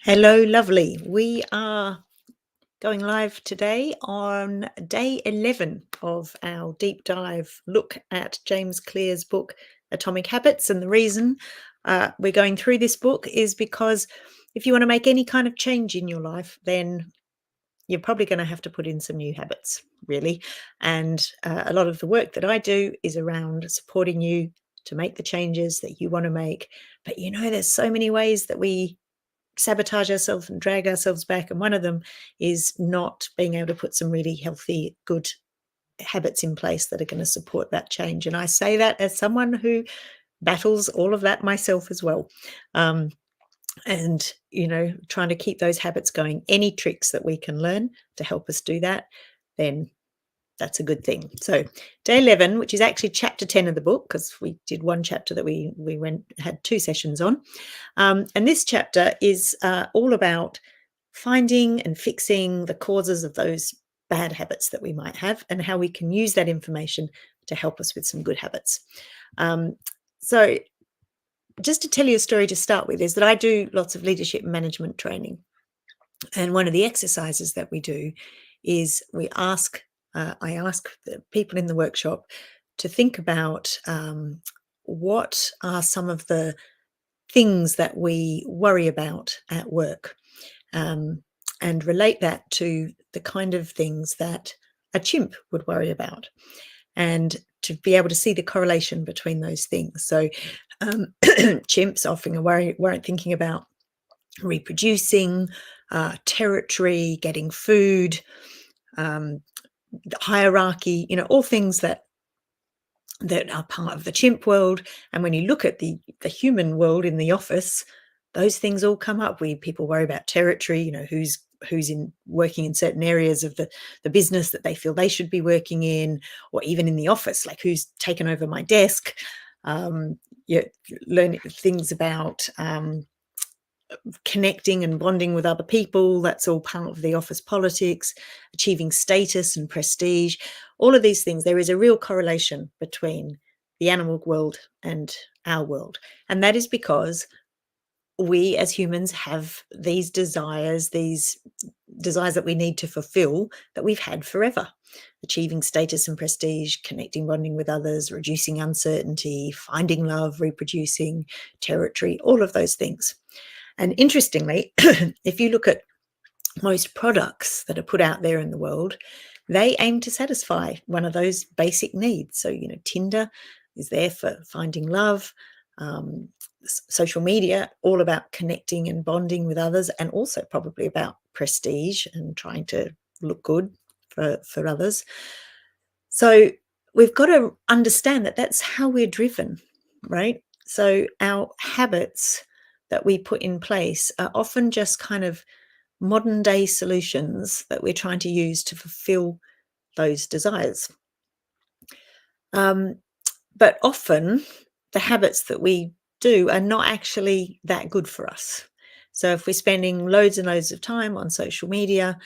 Hello, lovely. We are going live today on day 11 of our deep dive look at James Clear's book, Atomic Habits. And the reason we're going through this book is because if you want to make any kind of change in your life, then you're probably going to have to put in some new habits, really. And a lot of the work that I do is around supporting you to make the changes that you want to make. But there's so many ways that we sabotage ourselves and drag ourselves back. And one of them is not being able to put some really healthy, good habits in place that are going to support that change. And I say that as someone who battles all of that myself as well. And trying to keep those habits going. Any tricks that we can learn to help us do that, then that's a good thing. So day 11, which is actually chapter 10 of the book, because we did one chapter that we had two sessions on. And this chapter is all about finding and fixing the causes of those bad habits that we might have and how we can use that information to help us with some good habits. So just to tell you a story to start with is that I do lots of leadership and management training. And one of the exercises that we do is I ask the people in the workshop to think about what are some of the things that we worry about at work, and relate that to the kind of things that a chimp would worry about, and to be able to see the correlation between those things. So chimps often weren't thinking about reproducing, territory, getting food, hierarchy, all things that are part of the chimp world. And when you look at the human world in the office, those things all come up. People worry about territory, who's in working in certain areas of the business that they feel they should be working in, or even in the office, like who's taken over my desk. You learn things about connecting and bonding with other people. That's all part of the office politics, achieving status and prestige. All of these things, there is a real correlation between the animal world and our world. And that is because we as humans have these desires that we need to fulfill that we've had forever. Achieving status and prestige, connecting, bonding with others, reducing uncertainty, finding love, reproducing, territory, all of those things. And interestingly, if you look at most products that are put out there in the world, they aim to satisfy one of those basic needs. So, Tinder is there for finding love. Social media, all about connecting and bonding with others, and also probably about prestige and trying to look good for others. So we've got to understand that that's how we're driven, right? So our habits that we put in place are often just kind of modern day solutions that we're trying to use to fulfill those desires. But often the habits that we do are not actually that good for us. So if we're spending loads and loads of time on social media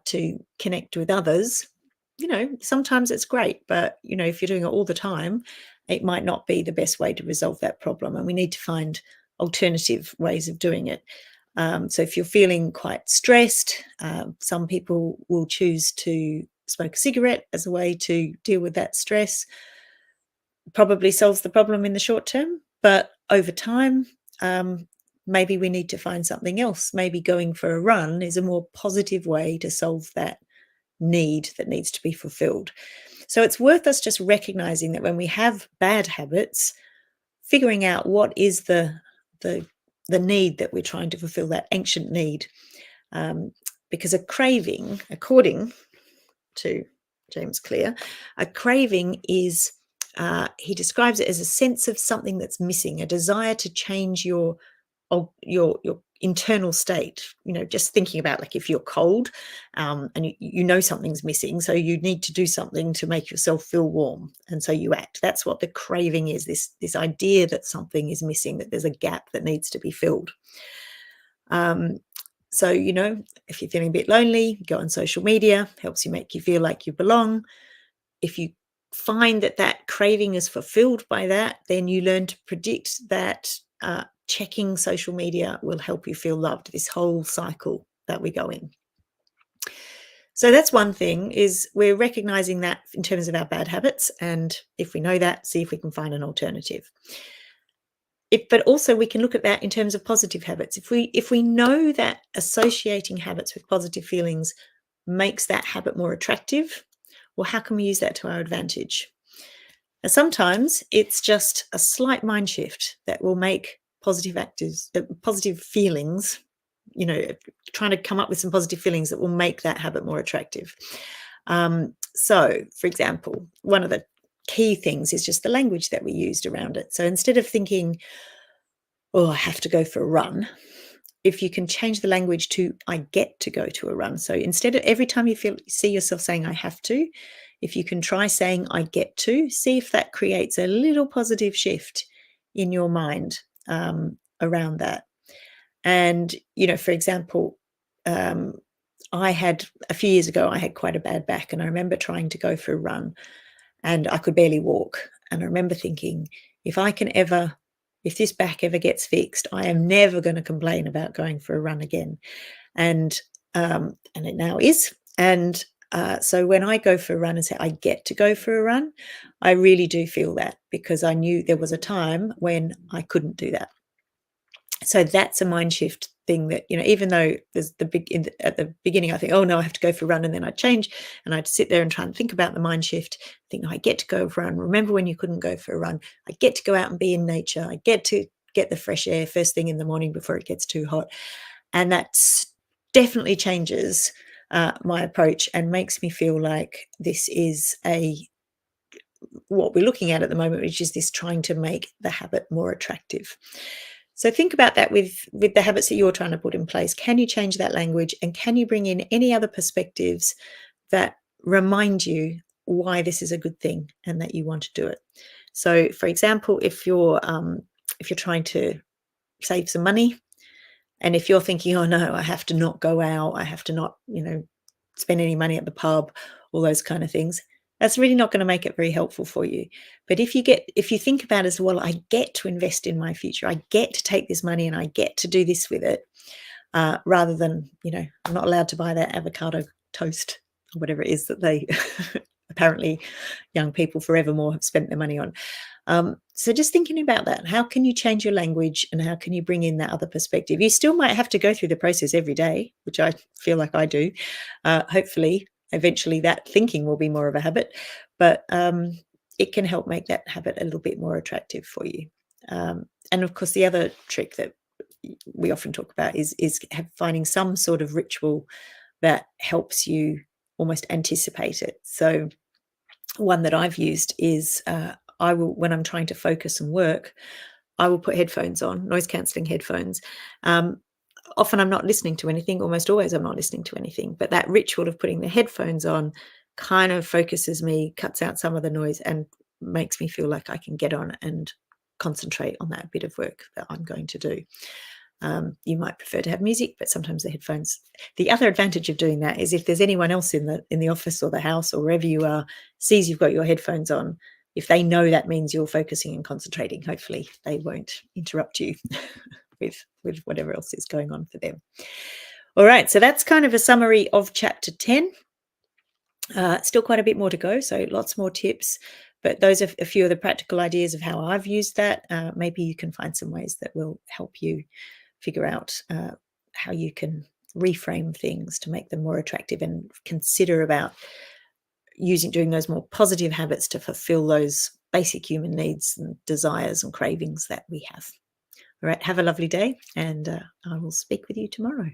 to connect with others, sometimes it's great, but if you're doing it all the time, it might not be the best way to resolve that problem. And we need to find alternative ways of doing it. So if you're feeling quite stressed, some people will choose to smoke a cigarette as a way to deal with that stress. Probably solves the problem in the short term, but over time, maybe we need to find something else. Maybe going for a run is a more positive way to solve that need that needs to be fulfilled. So it's worth us just recognizing that when we have bad habits, figuring out what is the need that we're trying to fulfill, that ancient need. Because a craving, according to James Clear, a craving is, he describes it as a sense of something that's missing, a desire to change your internal state. Just thinking about, like, if you're cold and something's missing, so you need to do something to make yourself feel warm, and so you act. That's what the craving is, this idea that something is missing, that there's a gap that needs to be filled. So if you're feeling a bit lonely, go on social media, helps you make you feel like you belong. If you find that craving is fulfilled by that, then you learn to predict that checking social media will help you feel loved, this whole cycle that we go in. So that's one thing, is we're recognizing that in terms of our bad habits, and if we know that, see if we can find an alternative. But also we can look at that in terms of positive habits. If we know that associating habits with positive feelings makes that habit more attractive, well, how can we use that to our advantage? Now, sometimes it's just a slight mind shift that will make positive feelings, trying to come up with some positive feelings that will make that habit more attractive. So, for example, one of the key things is just the language that we used around it. So instead of thinking, oh, I have to go for a run, if you can change the language to I get to go to a run. So instead of every time you see yourself saying I have to, if you can try saying I get to, see if that creates a little positive shift in your mind around that. And, for example, I had a few years ago, I had quite a bad back, and I remember trying to go for a run and I could barely walk. And I remember thinking, if this back ever gets fixed, I am never going to complain about going for a run again. And it now is. And so when I go for a run and say I get to go for a run, I really do feel that, because I knew there was a time when I couldn't do that. So that's a mind shift thing that, even though there's at the beginning, I think, oh no, I have to go for a run, and then I'd change and I'd sit there and try and think about the mind shift, think, no, I get to go for a run. Remember when you couldn't go for a run? I get to go out and be in nature. I get to get the fresh air first thing in the morning before it gets too hot. And that definitely changes my approach and makes me feel like this is what we're looking at the moment, which is this trying to make the habit more attractive. So think about that with the habits that you're trying to put in place. Can you change that language, and can you bring in any other perspectives that remind you why this is a good thing and that you want to do it? So, for example, if you're trying to save some money, and if you're thinking, oh no, I have to not go out, I have to not, spend any money at the pub, all those kind of things, that's really not going to make it very helpful for you. But if you think about it as, well, I get to invest in my future, I get to take this money and I get to do this with it, rather than, I'm not allowed to buy that avocado toast or whatever it is that they apparently young people forevermore have spent their money on. So just thinking about that, how can you change your language and how can you bring in that other perspective? You still might have to go through the process every day, which I feel like I do. Hopefully, eventually that thinking will be more of a habit, but it can help make that habit a little bit more attractive for you. And of course, the other trick that we often talk about is finding some sort of ritual that helps you almost anticipate it. So one that I've used is when I'm trying to focus and work, I will put headphones on, noise cancelling headphones. Often I'm not listening to anything, almost always I'm not listening to anything, but that ritual of putting the headphones on kind of focuses me, cuts out some of the noise, and makes me feel like I can get on and concentrate on that bit of work that I'm going to do. You might prefer to have music, but sometimes the headphones. The other advantage of doing that is if there's anyone else in the office or the house or wherever you are sees you've got your headphones on, if they know that means you're focusing and concentrating, hopefully they won't interrupt you with whatever else is going on for them. All right, so that's kind of a summary of chapter 10. Still quite a bit more to go, so lots more tips. But those are a few of the practical ideas of how I've used that. Maybe you can find some ways that will help you figure out how you can reframe things to make them more attractive, and consider about doing those more positive habits to fulfill those basic human needs and desires and cravings that we have. All right, have a lovely day, and I will speak with you tomorrow.